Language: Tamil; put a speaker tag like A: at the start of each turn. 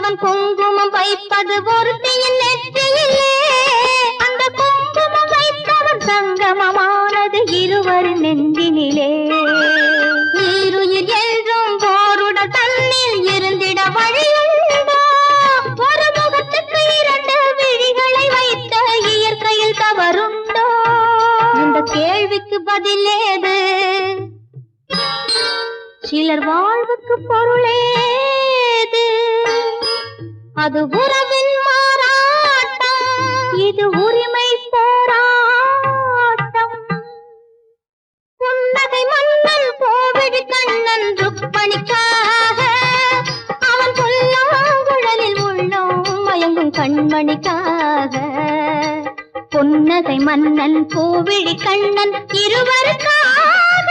A: அவன் குங்குமம் வைப்பது ஒருத்தியின் நெற்றியிலே. அந்த குங்குமம் வைத்தவன் சங்கமமானது இருவர் நெஞ்சினிலே. ஈருயிர் என்றும் போருட தன்னில் இருந்திட வழியுண்டோ? ஒரு முகத்துக்கு இரண்டு விழிகளை வைத்த இயற்கையில் தவறுண்டோ? இந்த கேள்விக்கு பதிலேது. சிலர் வாழ்வுக்கு பொருளேது? அது உறவின் மாறாட்டம், இது உரிமை போராட்டம். புன்னகை மன்னன் கோவிடி கண்ணன் ருக்மணிக்காக, அவன் புல்லாங்குழலில் உள்ளோம் மயங்கும் கண்மணிக்காக. புன்னகை மன்னன் கோவிடி கண்ணன் இருவருக்காக.